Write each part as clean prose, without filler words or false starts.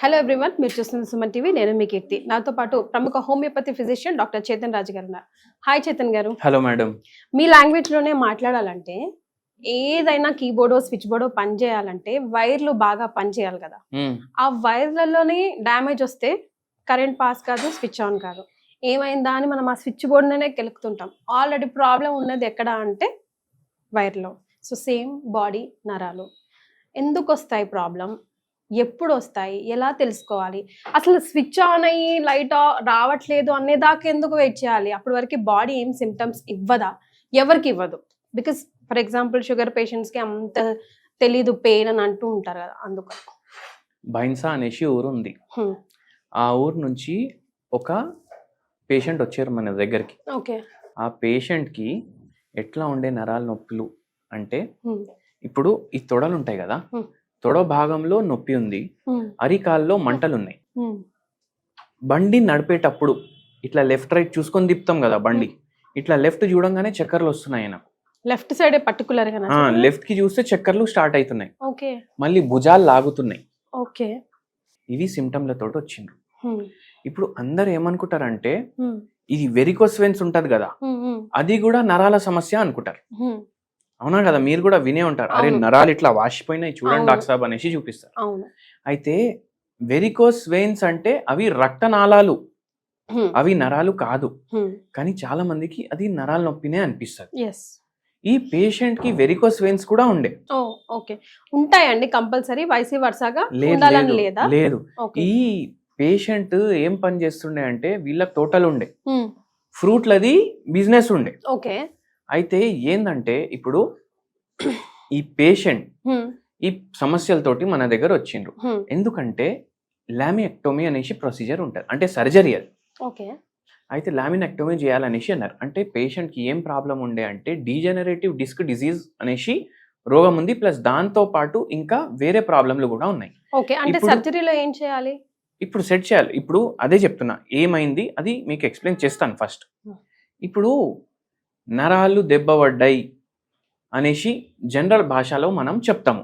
Hello everyone, మీరు చూస్తున్న Suman TV. నేను మీ కీర్తి. నాతో పాటు ప్రముఖ హోమియోపతి ఫిజిషియన్ డాక్టర్ చేతన్ రాజు గారు ఉన్నారు. హాయ్ చేతన్ గారు. Hello madam. మీ లాంగ్వేజ్ లోనే మాట్లాడాలంటే ఏదైనా కీబోర్డో స్విచ్ బోర్డో పని చేయాలంటే వైర్లు బాగా పని చేయాలి కదా. ఆ వైర్లలోనే డ్యామేజ్ వస్తే కరెంట్ పాస్ కాదు, స్విచ్ ఆన్ కాదు. ఏమైందా అని మనం ఆ స్విచ్ బోర్డునే కెలుకుతుంటాం. ఆల్రెడీ ప్రాబ్లం ఉన్నది ఎక్కడ అంటే వైర్లో. సో సేమ్ బాడీ నరాలు ఎందుకు వస్తాయి ప్రాబ్లం, ఎప్పుడు వస్తాయి, ఎలా తెలుసుకోవాలి, అసలు స్విచ్ ఆన్ అయ్యి లైట్ రావట్లేదు అనేదాకా ఎందుకు వెయిట్ చేయాలి? అప్పటి వరకు బాడీ ఏం సిమ్టమ్స్ ఇవ్వదా? ఎవరికి ఇవ్వదు. బికాస్ ఫర్ ఎగ్జాంపుల్ షుగర్ పేషెంట్స్కి అంత తెలీదు పెయిన్ అని అంటూ ఉంటారు కదా. అందుకు బైన్సా అనేసి ఊరు ఉంది. ఆ ఊరు నుంచి ఒక పేషెంట్ వచ్చారు మన దగ్గరికి. ఓకే. ఆ పేషెంట్కి ఎట్లా ఉండే నరాల నొప్పులు అంటే, ఇప్పుడు ఈ తొడలు ఉంటాయి కదా, తొడ భాగంలో నొప్పి ఉంది, అరికాల్లో మంటలు ఉన్నాయి. బండి నడిపేటప్పుడు ఇట్లా లెఫ్ట్ రైట్ చూసుకొని తిప్పుతాం కదా బండి, ఇట్లా లెఫ్ట్ చూడంగానే చక్కర్లు వస్తున్నాయి. నాకు లెఫ్ట్ సైడ్ పర్టికులర్ గా లెఫ్ట్ కి చూస్తే చక్కర్లు స్టార్ట్ అవుతున్నాయి. ఓకే. మళ్ళీ భుజాలు లాగుతున్నాయి. ఓకే. ఇవి సిమ్టమ్లతో వచ్చిండ్రు. ఇప్పుడు అందరు ఏమనుకుంటారంటే ఇది వెరికోస్ వెయిన్స్ ఉంటది కదా, అది కూడా నరాల సమస్య అనుకుంటారు. అవునా కదా, మీరు కూడా వినే ఉంటారు, అరే నరాలు ఇట్లా వాసిపోయినాయి చూడండి డాక్టర్ సాబ్ అనేసి చూపిస్తారు. అయితే వెరికోస్ వెయిన్స్ అంటే అవి రక్తనాళాలు, అవి నరాలు కాదు. కానీ చాలా మందికి అది నరాల నొప్పినే అనిపిస్తుంది. ఈ పేషెంట్ కి వెరికోస్ వెయిన్స్ కూడా ఉండే. ఓకే, ఉంటాయండి కంపల్సరీ వైసీ వర్సాగా లేదా? లేదు. ఈ పేషెంట్ ఏం పని చేస్తుండే అంటే వీళ్ళకి తోటలు ఉండే, ఫ్రూట్లది బిజినెస్ ఉండే. ఓకే. అయితే ఏందంటే ఇప్పుడు ఈ పేషెంట్ ఈ సమస్యలతోటి మన దగ్గర వచ్చిండ్రు. ఎందుకంటే లామినెక్టోమీ అనేసి ప్రొసీజర్ ఉంటుంది, అంటే సర్జరీ అది. ఓకే. అయితే లామినెక్టోమీ చేయాలనేసి అన్నారు. అంటే పేషెంట్ కి ఏం ప్రాబ్లం ఉండే అంటే డీజనరేటివ్ డిస్క్ డిజీజ్ అనేసి రోగం ఉంది, ప్లస్ దాంతో పాటు ఇంకా వేరే ప్రాబ్లంలు కూడా ఉన్నాయి. ఓకే. అంటే సర్జరీలో ఏం చేయాలి? ఇప్పుడు సెట్ చేయాలి. ఇప్పుడు అదే చెప్తున్నా, ఏమైంది అది మీకు ఎక్స్ప్లెయిన్ చేస్తాను. ఫస్ట్ ఇప్పుడు నరాలు దెబ్బపడ్డాయి అనేసి జనరల్ భాషలో మనం చెప్తాము,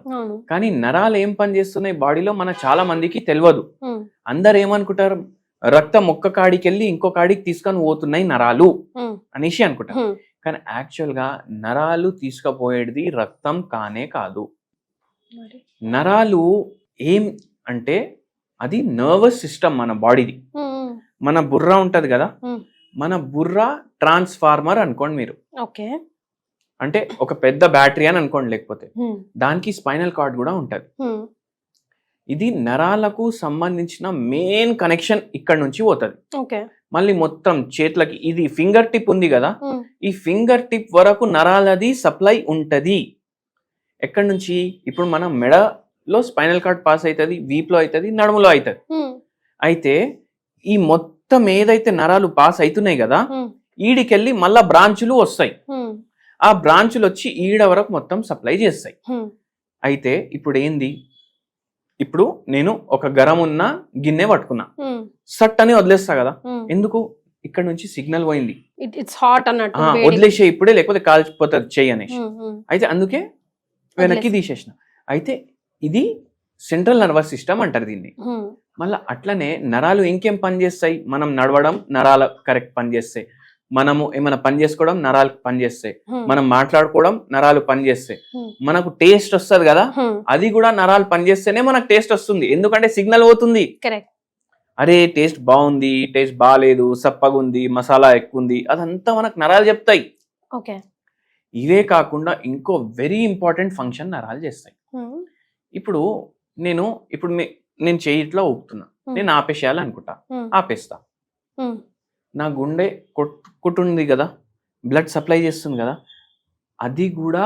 కానీ నరాలు ఏం పని చేస్తున్నాయి బాడీలో మన చాలా మందికి తెలియదు. అందరు ఏమనుకుంటారు, రక్తం ఒక్క కాడికి వెళ్ళి ఇంకో కాడికి తీసుకొని పోతున్నాయి నరాలు అనేసి అనుకుంటారు. కానీ యాక్చువల్ గా నరాలు తీసుకుపోయేది రక్తం కానే కాదు. నరాలు ఏం అంటే అది నర్వస్ సిస్టమ్ మన బాడీది. మన బుర్ర ఉంటది కదా, మన బుర్ర ట్రాన్స్ఫార్మర్ అనుకోండి మీరు. ఓకే. అంటే ఒక పెద్ద బ్యాటరీ అని అనుకోండి, లేకపోతే దానికి స్పైనల్ కార్డ్ కూడా ఉంటది. ఇది నరాలకు సంబంధించిన మెయిన్ కనెక్షన్ ఇక్కడ నుంచి పోతుంది. మళ్ళీ మొత్తం చేతులకి, ఇది ఫింగర్ టిప్ ఉంది కదా, ఈ ఫింగర్ టిప్ వరకు నరాలది సప్లై ఉంటది. ఎక్కడి నుంచి? ఇప్పుడు మనం మెడలో స్పైనల్ కార్డ్ పాస్ అవుతుంది, వీపులో అవుతుంది, నడుములో అవుతుంది. అయితే ఈ మొత్తం ఏదైతే నరాలు పాస్ అవుతున్నాయి కదా, ఈడికెళ్ళి మళ్ళా బ్రాంచులు వస్తాయి. ఆ బ్రాంచులు వచ్చి ఈడ వరకు మొత్తం సప్లై చేస్తాయి. అయితే ఇప్పుడు ఏంది, ఇప్పుడు నేను ఒక గరం ఉన్న గిన్నె పట్టుకున్నా, సట్ అని వదిలేస్తా కదా. ఎందుకు? ఇక్కడ నుంచి సిగ్నల్ పోయింది, వదిలేసే ఇప్పుడే, లేకపోతే కాల్చిపోతుంది చెయ్యి అనేసి. అయితే అందుకే వెనక్కి తీసేసిన. అయితే ఇది సెంట్రల్ నర్వస్ సిస్టమ్ అంటారు దీన్ని. మళ్ళీ అట్లనే నరాలు ఇంకేం పని చేస్తాయి? మనం నడవడం నరాలు కరెక్ట్ పని చేస్తాయి, మనము ఏమైనా పని చేసుకోవడం నరాలకు పని చేస్తాయి, మనం మాట్లాడుకోవడం నరాలు పని చేస్తాయి, మనకు టేస్ట్ వస్తుంది కదా, అది కూడా నరాలు పని చేస్తేనే మనకు టేస్ట్ వస్తుంది. ఎందుకంటే సిగ్నల్ పోతుంది, అరే టేస్ట్ బాగుంది, టేస్ట్ బాగాలేదు, సప్పగుంది, మసాలా ఎక్కువ ఉంది, అదంతా మనకు నరాలు చెప్తాయి. ఇవే కాకుండా ఇంకో వెరీ ఇంపార్టెంట్ ఫంక్షన్ నరాలు చేస్తాయి. ఇప్పుడు నేను చెయ్యి ఇట్లా ఊపుతున్నా, నేను ఆపేసేయాలనుకుంటా, ఆపేస్తా. నా గుండె కొట్టుంది కదా, బ్లడ్ సప్లై చేస్తుంది కదా, అది కూడా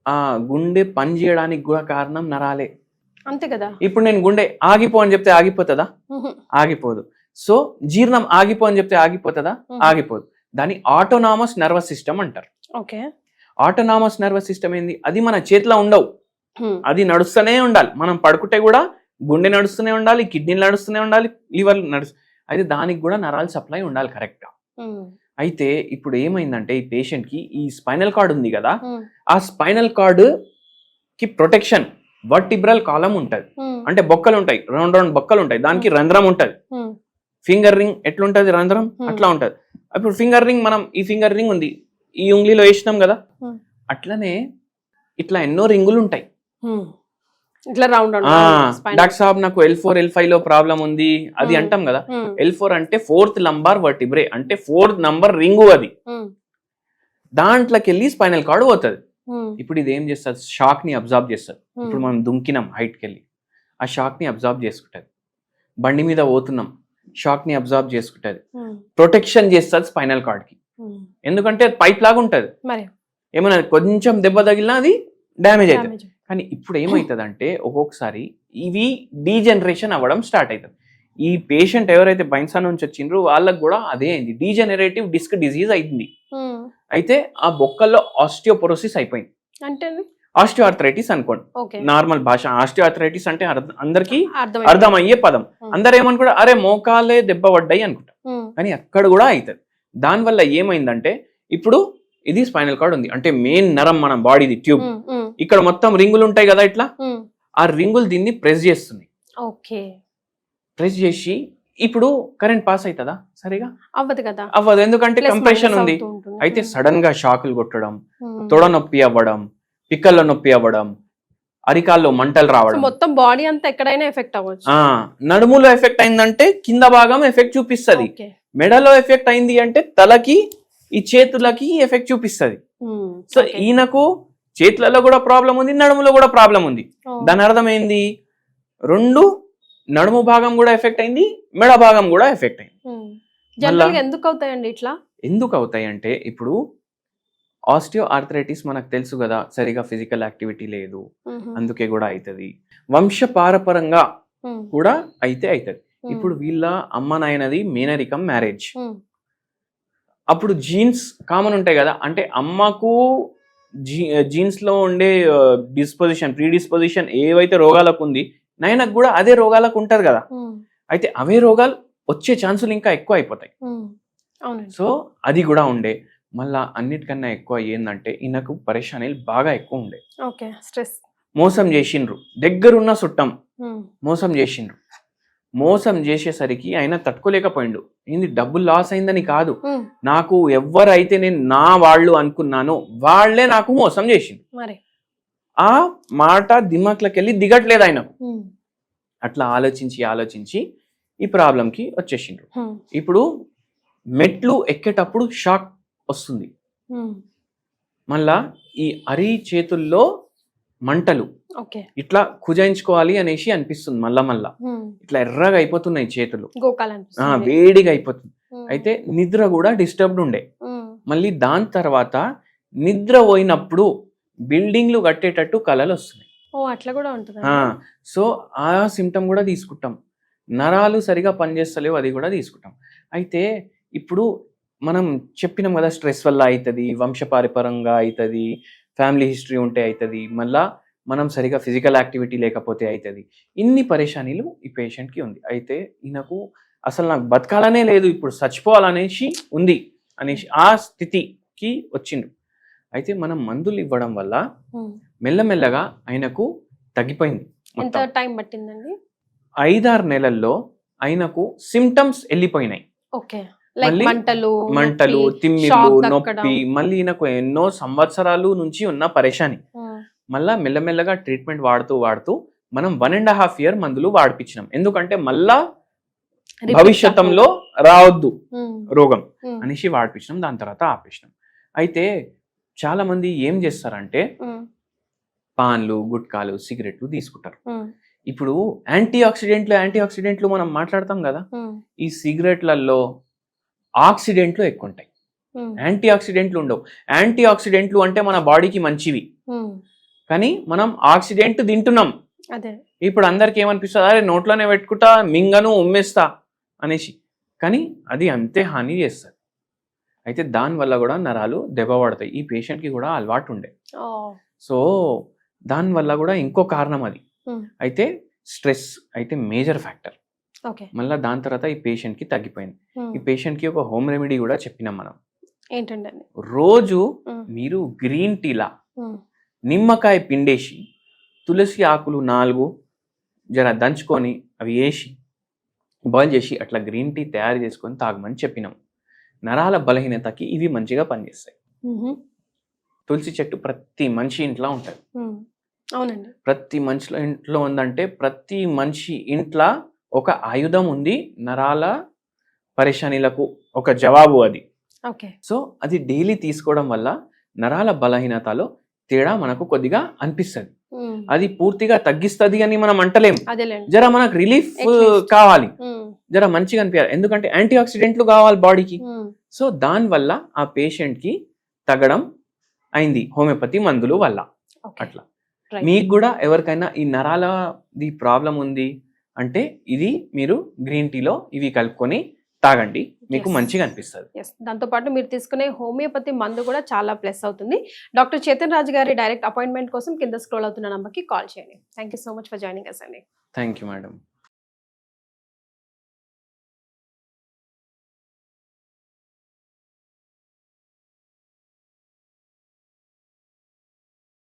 ఆ గుండె పని చేయడానికి కూడా కారణం నరాలే. అంతే కదా. ఇప్పుడు నేను గుండె ఆగిపో అని చెప్తే ఆగిపోతుందా? ఆగిపోదు. సో జీర్ణం ఆగిపో అని చెప్తే ఆగిపోతుందా? ఆగిపోదు. దాన్ని ఆటోనామస్ నర్వస్ సిస్టమ్ అంటారు. ఓకే. ఆటోనామస్ నర్వస్ సిస్టమ్ ఏంది? అది మన చేతిలో ఉండవు, అది నడుస్తూనే ఉండాలి. మనం పడుకుంటే కూడా గుండె నడుస్తూనే ఉండాలి, కిడ్నీలు నడుస్తూనే ఉండాలి, లివర్ అయితే దానికి కూడా నరాలు సప్లై ఉండాలి కరెక్ట్ గా. అయితే ఇప్పుడు ఏమైందంటే ఈ పేషెంట్ కి ఈ స్పైనల్ కార్డ్ ఉంది కదా, ఆ స్పైనల్ కార్డ్ కి ప్రొటెక్షన్ వర్టిబ్రల్ కాలం ఉంటది. అంటే బొక్కలు ఉంటాయి, రెండు బొక్కలు ఉంటాయి, దానికి రంధ్రం ఉంటది. ఫింగర్ రింగ్ ఎట్లుంటది రంధ్రం అట్లా ఉంటది. ఇప్పుడు ఫింగర్ రింగ్ మనం ఈ ఫింగర్ రింగ్ ఉంది, ఈ ఉంగ్లీలో వేసినాం కదా, అట్లనే ఇట్లా ఎన్నో రింగులు ఉంటాయి. డాక్టర్ సాబ్ నాకు L4 L5 లో ప్రాబ్లం ఉంది అది అంటాం కదా. L4 అంటే 4th లంబార్ వర్టిబ్రే, అంటే 4th నంబర్ రింగు అది. దాంట్లోకి వెళ్ళి స్పైనల్ కార్డ్ పోతుంది. ఇప్పుడు ఇది ఏం చేస్తుంది, షాక్ ని అబ్జార్బ్ చేస్తుంది. ఇప్పుడు మనం దుంకినాం హైట్కి వెళ్ళి, ఆ షాక్ ని అబ్జార్బ్ చేసుకుంటది. బండి మీద పోతున్నాం, షాక్ ని అబ్జార్బ్ చేసుకుంటది, ప్రొటెక్షన్ చేస్తుంది స్పైనల్ కార్డ్ కి. ఎందుకంటే పైప్ లాగా ఉంటది, ఏమైనా కొంచెం దెబ్బ తగిలినా అది డ్యామేజ్ అవుతుంది. కానీ ఇప్పుడు ఏమవుతుంది అంటే ఒక్కొక్కసారి ఇవి డీజనరేషన్ అవ్వడం స్టార్ట్ అవుతుంది. ఈ పేషెంట్ ఎవరైతే బైన్సా నుంచి వచ్చిండ్రో వాళ్ళకి కూడా అదే అయింది, డీజనరేటివ్ డిస్క్ డిజీజ్ అయింది. అయితే ఆ బొక్కల్లో ఆస్టియోపోరోసిస్ అయిపోయింది, అంటే ఆస్టియోఆర్థరైటిస్ అనుకోండి నార్మల్ భాష. ఆస్టియోఆర్థరైటిస్ అంటే అందరికి అర్థమయ్యే పదం. అందరు ఏమనుకుంటా, అరే మోకాలే దెబ్బ పడ్డాయి అనుకుంటా, కానీ అక్కడ కూడా అవుతుంది. దానివల్ల ఏమైందంటే ఇప్పుడు ఇది స్పైనల్ కార్డ్ ఉంది, అంటే మెయిన్ నరం మన బాడీది ట్యూబ్, ఇక్కడ మొత్తం రింగులు ఉంటాయి కదా ఇట్లా, ఆ రింగులు దీన్ని ప్రెస్ చేస్తున్నాయి. ప్రెస్ చేసి ఇప్పుడు కరెంట్ పాస్ అవుతుందా, సరిగా అవ్వదు కదా, అవ్వదు, ఎందుకంటే కంప్రెషన్ ఉంది. అయితే సడన్ గా షాకులు కొట్టడం, తొడ నొప్పి అవ్వడం, పిక్కల్లో నొప్పి అవ్వడం, అరికాల్లో మంటలు రావడం, మొత్తం బాడీ అంతా ఎక్కడైనా ఎఫెక్ట్ అవ్వచ్చు. నడుములో ఎఫెక్ట్ అయిందంటే కింద భాగం ఎఫెక్ట్ చూపిస్తుంది, మెడలో ఎఫెక్ట్ అయింది అంటే తలకి ఈ చేతులకి ఎఫెక్ట్ చూపిస్తుంది. సో ఈయనకు చేతులలో కూడా ప్రాబ్లం ఉంది, నడుములో కూడా ప్రాబ్లం ఉంది. దాని అర్థం ఏంది, రెండు నడుము భాగం కూడా ఎఫెక్ట్ అయింది, మెడ భాగం కూడా ఎఫెక్ట్ అయింది. ఎందుకు అవుతాయండి ఇట్లా? ఎందుకు అవుతాయి అంటే ఇప్పుడు ఆస్టియో ఆర్థరైటిస్ మనకు తెలుసు కదా, సరిగా ఫిజికల్ యాక్టివిటీ లేదు, అందుకే కూడా అవుతుంది. వంశపారపరంగా కూడా అయితే అవుతుంది. ఇప్పుడు వీళ్ళ అమ్మ నాయనది మేనరికం మ్యారేజ్, అప్పుడు జీన్స్ కామన్ ఉంటాయి కదా, అంటే అమ్మకు జీన్స్ లో ఉండే ప్రీడిస్పోజిషన్ ఏవైతే రోగాలకు ఉంది, నాయనకు కూడా అదే రోగాలకు ఉంటది కదా. అయితే అవే రోగాలు వచ్చే ఛాన్సులు ఇంకా ఎక్కువ అయిపోతాయి. సో అది కూడా ఉండే. మళ్ళా అన్నిటికన్నా ఎక్కువ ఏంటంటే ఈయనకు పరేషానీలు బాగా ఎక్కువ ఉండే. మోసం చేసిండ్రు, దగ్గరున్న చుట్టం మోసం చేసిండ్రు. మోసం చేసేసరికి ఆయన తట్టుకోలేకపోయిండు. ఏంది డబ్బులు లాస్ అయిందని కాదు, నాకు ఎవరైతే నేను నా వాళ్ళు అనుకున్నానో వాళ్ళే నాకు మోసం చేసిండు. ఆ మాట దిమాక్లోకి వెళ్ళి దిగట్లేదు ఆయనకు. అట్లా ఆలోచించి ఈ ప్రాబ్లంకి వచ్చేసిండ్రు. ఇప్పుడు మెట్లు ఎక్కేటప్పుడు షాక్ వస్తుంది, మళ్ళా ఈ అరి చేతుల్లో మంటలు, ఇట్లా కుజాయించుకోవాలి అనేసి అనిపిస్తుంది. మళ్ళా ఇట్లా ఎర్రగా అయిపోతున్నాయి చేతులు, వేడిగా అయిపోతుంది. అయితే నిద్ర కూడా డిస్టర్బ్డ్ ఉండే. మళ్ళీ దాని తర్వాత నిద్ర పోయినప్పుడు బిల్డింగ్లు కట్టేటట్టు కలలు వస్తున్నాయి. సో ఆ సిమ్టమ్ కూడా తీసుకుంటాం. నరాలు సరిగా పనిచేస్తలేవు, అది కూడా తీసుకుంటాం. అయితే ఇప్పుడు మనం చెప్పినాం కదా, స్ట్రెస్ వల్ల అవుతుంది, వంశపారపరంగా అవుతుంది, ఫ్యామిలీ హిస్టరీ ఉంటే అవుతుంది, మళ్ళా మనం సరిగా ఫిజికల్ యాక్టివిటీ లేకపోతే అవుతుంది. ఇన్ని పరేషానీలు ఈ పేషెంట్కి ఉంది. అయితే ఈయనకు అసలు నాకు బతకాలనే లేదు, ఇప్పుడు చచ్చిపోవాలనేసి ఉంది అనేసి ఆ స్థితికి వచ్చిండు. అయితే మనం మందులు ఇవ్వడం వల్ల మెల్లమెల్లగా ఆయనకు తగ్గిపోయింది. ఎంత టైం పట్టిందండి? 5-6 నెలల్లో ఆయనకు సిమ్టమ్స్ వెళ్ళిపోయినాయి. మంటలు, తిమ్మిళ్ళు, నొప్పి, మళ్ళీ ఈయనకు ఎన్నో సంవత్సరాలు నుంచి ఉన్న పరేషాని. మళ్ళా మెల్లమెల్లగా ట్రీట్మెంట్ వాడుతూ మనం 1.5 year మందులు వాడిపించినాం. ఎందుకంటే మళ్ళా భవిష్యత్తులో రావద్దు రోగం అనేసి వాడిపించినాం. దాని తర్వాత ఆపేసినాం. అయితే చాలా మంది ఏం చేస్తారంటే పాన్లు, గుట్కాలు, సిగరెట్లు తీసుకుంటారు. ఇప్పుడు యాంటీ ఆక్సిడెంట్లు మనం మాట్లాడతాం కదా, ఈ సిగరెట్లలో ఆక్సిడెంట్లు ఎక్కువ ఉంటాయి, యాంటీ ఆక్సిడెంట్లు ఉండవు. యాంటీ ఆక్సిడెంట్లు అంటే మన బాడీకి మంచివి, కానీ మనం ఆక్సిడెంట్ తింటున్నాం. ఇప్పుడు అందరికి ఏమనిపిస్తుంది, అరే నోట్లోనే పెట్టుకుంటా, మింగను, ఉమ్మేస్తా అనేసి, కానీ అది అంతే హాని చేస్తుంది. అయితే దానివల్ల కూడా నరాలు దెబ్బ పడతాయి. ఈ పేషెంట్కి కూడా అలవాటు ఉండే, సో దానివల్ల కూడా ఇంకో కారణం అది. అయితే స్ట్రెస్ అయితే మేజర్ ఫ్యాక్టర్. మళ్ళీ దాని తర్వాత ఈ పేషెంట్కి తగ్గిపోయింది. ఈ పేషెంట్కి ఒక హోమ్ రెమెడీ కూడా చెప్పినాం మనం. ఏంటంటే రోజు మీరు గ్రీన్ టీలా నిమ్మకాయ పిండేసి తులసి ఆకులు 4, జర దంచుకొని అవి వేసి బాయిల్ చేసి అట్లా గ్రీన్ టీ తయారు చేసుకొని తాగమని చెప్పినాం. నరాల బలహీనతకి ఇవి మంచిగా పనిచేస్తాయి. తులసి చెట్టు ప్రతి మనిషి ఇంట్లో ఉంటుంది. అవునండి. ప్రతి మనిషిలో ఇంట్లో ఉందంటే ప్రతి మనిషి ఇంట్లో ఒక ఆయుధం ఉంది. నరాల పరేషానీలకు ఒక జవాబు అది. ఓకే. సో అది డైలీ తీసుకోవడం వల్ల నరాల బలహీనతలో తేడా మనకు కొద్దిగా అనిపిస్తుంది. అది పూర్తిగా తగ్గిస్తుంది అని మనం అంటలేం. జర మనకు రిలీఫ్ కావాలి, జర మంచిగా అనిపించాలి. ఎందుకంటే యాంటీ ఆక్సిడెంట్లు కావాలి బాడీకి. సో దానివల్ల ఆ పేషెంట్ కి తగ్గడం అయింది హోమియోపతి మందులు వల్ల. అట్లా మీకు కూడా ఎవరికైనా ఈ నరాలది ప్రాబ్లం ఉంది అంటే ఇది మీరు గ్రీన్ టీలో ఇవి కలుపుకొని తాగండి, మీకు మంచిగా అనిపిస్తుంది. దాంతో పాటు మీరు తీసుకునే హోమియోపతి మందు కూడా చాలా ప్లస్ అవుతుంది. డాక్టర్ చేతన్ రాజు గారి డైరెక్ట్ అపాయింట్మెంట్ కోసం కింద స్క్రోల్ అవుతున్న నంబర్కి కాల్ చేయండి. Thank you so much for joining us అండి. Thank you madam.